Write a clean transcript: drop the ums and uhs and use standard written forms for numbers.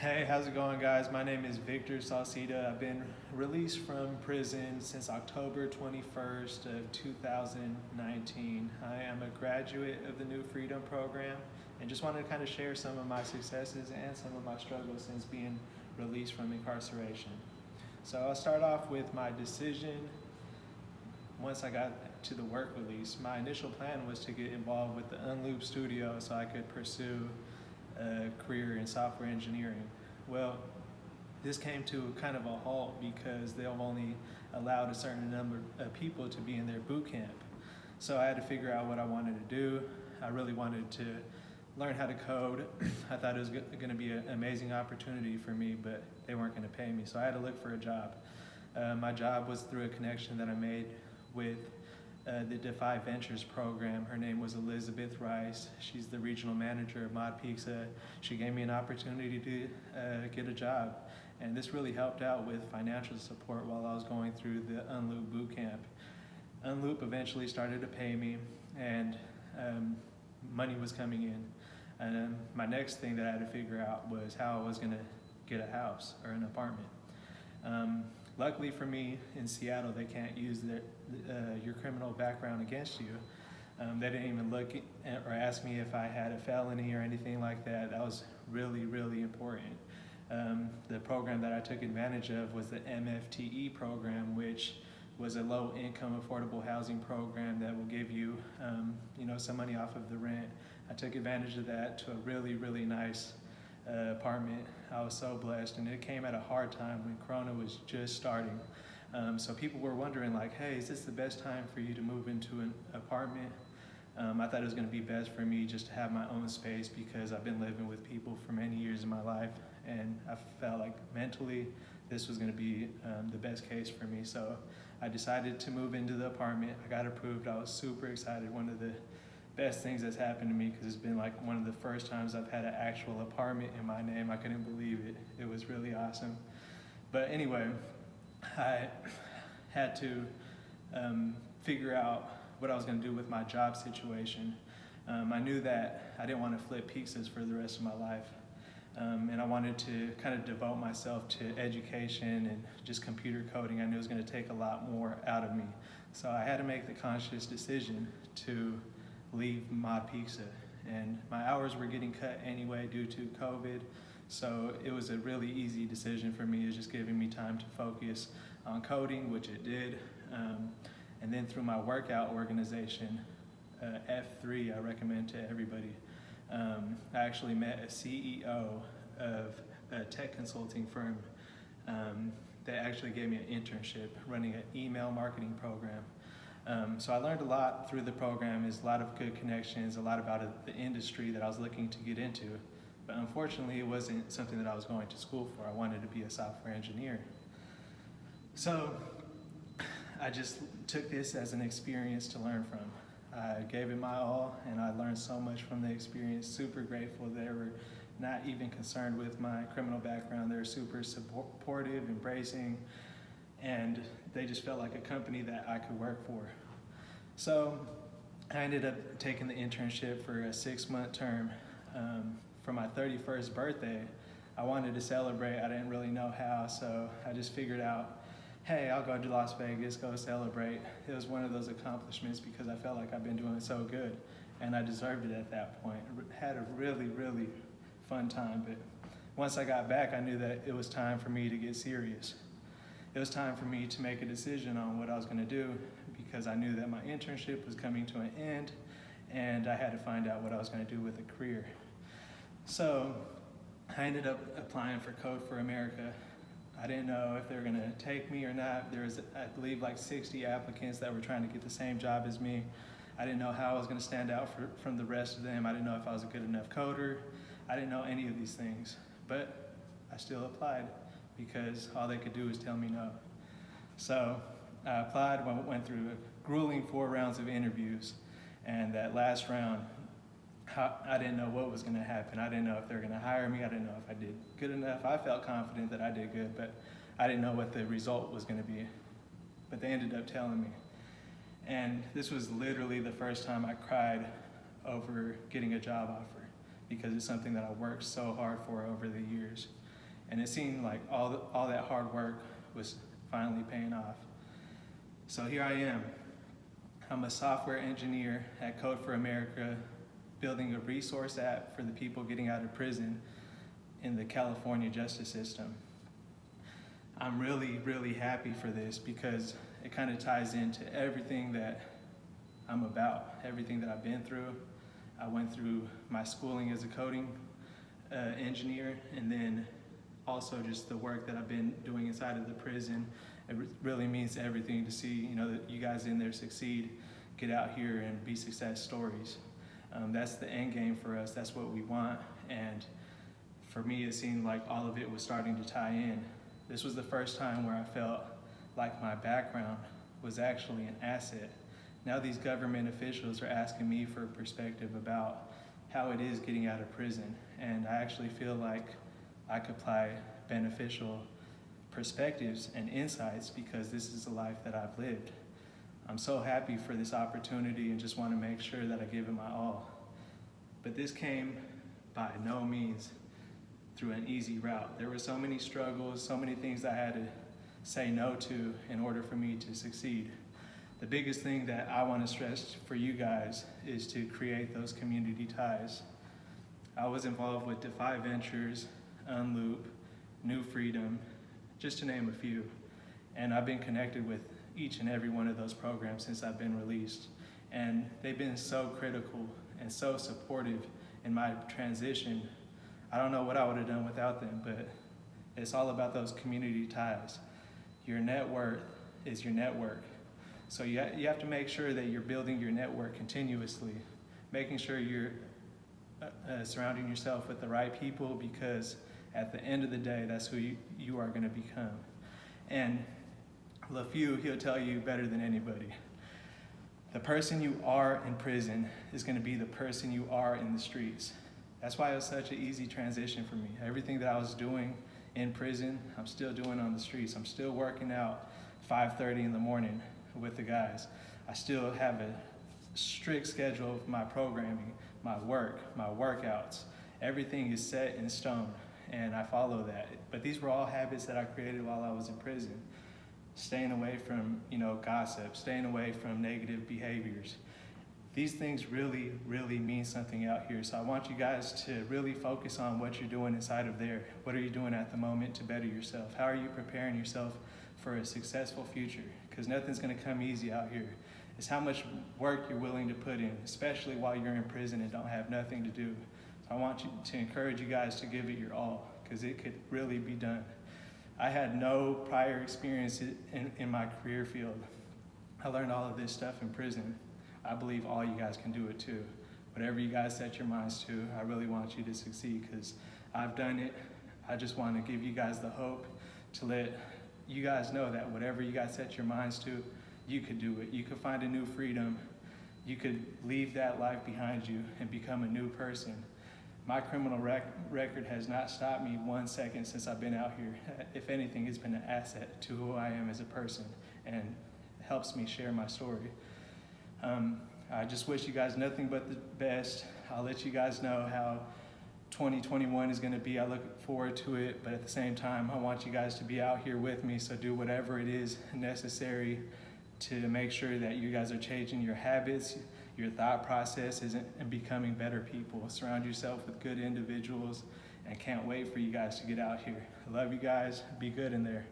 Hey, how's it going, guys? My name is Victor Salcida. I've been released from prison since October 21st of 2019. I am a graduate of the New Freedom Program and just wanted to kind of share some of my successes and some of my struggles since being released from incarceration. So I'll start off with my decision. Once I got to the work release, my initial plan was to get involved with the Unloop Studio so I could pursue a career in software engineering. Well, this came to kind of a halt because they've only allowed a certain number of people to be in their boot camp. So I had to figure out what I wanted to do. I really wanted to learn how to code. I thought it was going to be an amazing opportunity for me, but they weren't going to pay me, so I had to look for a job. My job was through a connection that I made with the Defy Ventures program. Her name was Elizabeth Rice. She's the regional manager of Mod Pizza. She gave me an opportunity to get a job, and this really helped out with financial support while I was going through the Unloop boot camp. Unloop eventually started to pay me, and money was coming in. And my next thing that I had to figure out was how I was going to get a house or an apartment. Luckily for me, in Seattle, they can't use your criminal background against you. They didn't even look or ask me if I had a felony or anything like that. That was really, really important. The program that I took advantage of was the MFTE program, which was a low-income affordable housing program that will give you, some money off of the rent. I took advantage of that to a really, really nice apartment. I was so blessed, and it came at a hard time when Corona was just starting. So people were wondering like, hey, is this the best time for you to move into an apartment? I thought it was going to be best for me just to have my own space because I've been living with people for many years in my life, and I felt like mentally this was going to be the best case for me. So I decided to move into the apartment. I got approved. I was super excited. One of the best things that's happened to me because it's been like one of the first times I've had an actual apartment in my name. I couldn't believe it. It was really awesome. But anyway, I had to figure out what I was going to do with my job situation. I knew that I didn't want to flip pizzas for the rest of my life. And I wanted to kind of devote myself to education and just computer coding. I knew it was going to take a lot more out of me. So I had to make the conscious decision to leave Mod Pizza, and my hours were getting cut anyway due to COVID, so it was a really easy decision for me. It was just giving me time to focus on coding, which it did, and then through my workout organization, F3, I recommend to everybody. I actually met a CEO of a tech consulting firm that actually gave me an internship running an email marketing program. So I learned a lot through the program. There's a lot of good connections, a lot about the industry that I was looking to get into. But unfortunately, it wasn't something that I was going to school for. I wanted to be a software engineer. So I just took this as an experience to learn from. I gave it my all, and I learned so much from the experience. Super grateful. They were not even concerned with my criminal background. They were super supportive, embracing, and they just felt like a company that I could work for. So I ended up taking the internship for a 6-month term. For my 31st birthday, I wanted to celebrate. I didn't really know how, so I just figured out, hey, I'll go to Las Vegas, go celebrate. It was one of those accomplishments because I felt like I've been doing so good, and I deserved it at that point. Had a really, really fun time, but once I got back, I knew that it was time for me to get serious. It was time for me to make a decision on what I was going to do because I knew that my internship was coming to an end, and I had to find out what I was going to do with a career. So I ended up applying for Code for America. I didn't know if they were going to take me or not. There was, I believe, like 60 applicants that were trying to get the same job as me. I didn't know how I was going to stand out from the rest of them. I didn't know if I was a good enough coder. I didn't know any of these things, but I still applied because all they could do was tell me no. So I applied, went through a grueling 4 rounds of interviews, and that last round, I didn't know what was going to happen. I didn't know if they were going to hire me. I didn't know if I did good enough. I felt confident that I did good, but I didn't know what the result was going to be. But they ended up telling me. And this was literally the first time I cried over getting a job offer because it's something that I worked so hard for over the years. And it seemed like all that hard work was finally paying off. So here I am. I'm a software engineer at Code for America, building a resource app for the people getting out of prison in the California justice system. I'm really, really happy for this because it kind of ties into everything that I'm about, everything that I've been through. I went through my schooling as a coding engineer, and then also just the work that I've been doing inside of the prison. It really means everything to see, that you guys in there succeed, get out here and be success stories. That's the end game for us. That's what we want. And for me, it seemed like all of it was starting to tie in. This was the first time where I felt like my background was actually an asset. Now these government officials are asking me for a perspective about how it is getting out of prison. And I actually feel like I could apply beneficial perspectives and insights because this is the life that I've lived. I'm so happy for this opportunity and just want to make sure that I give it my all. But this came by no means through an easy route. There were so many struggles, so many things I had to say no to in order for me to succeed. The biggest thing that I want to stress for you guys is to create those community ties. I was involved with Defy Ventures, Unloop, New Freedom, just to name a few. And I've been connected with each and every one of those programs since I've been released. And they've been so critical and so supportive in my transition. I don't know what I would have done without them, but it's all about those community ties. Your net worth is your network. So you have to make sure that you're building your network continuously, making sure you're surrounding yourself with the right people, because at the end of the day, that's who you are going to become. And LaFew, he'll tell you better than anybody. The person you are in prison is going to be the person you are in the streets. That's why it was such an easy transition for me. Everything that I was doing in prison, I'm still doing on the streets. I'm still working out 5:30 in the morning with the guys. I still have a strict schedule of my programming, my work, my workouts. Everything is set in stone, and I follow that. But these were all habits that I created while I was in prison. Staying away from, gossip, staying away from negative behaviors. These things really, really mean something out here. So I want you guys to really focus on what you're doing inside of there. What are you doing at the moment to better yourself? How are you preparing yourself for a successful future? Because nothing's going to come easy out here. It's how much work you're willing to put in, especially while you're in prison and don't have nothing to do. So I want you to encourage you guys to give it your all, because it could really be done. I had no prior experience in my career field. I learned all of this stuff in prison. I believe all you guys can do it too. Whatever you guys set your minds to, I really want you to succeed, because I've done it. I just want to give you guys the hope to let you guys know that whatever you guys set your minds to, you could do it. You could find a new freedom. You could leave that life behind you and become a new person. My criminal record has not stopped me 1 second since I've been out here. If anything, it's been an asset to who I am as a person and helps me share my story. I just wish you guys nothing but the best. I'll let you guys know how 2021 is going to be. I look forward to it, but at the same time, I want you guys to be out here with me, so do whatever it is necessary to make sure that you guys are changing your habits, your thought processes, and becoming better people. Surround yourself with good individuals, and can't wait for you guys to get out here. I love you guys. Be good in there.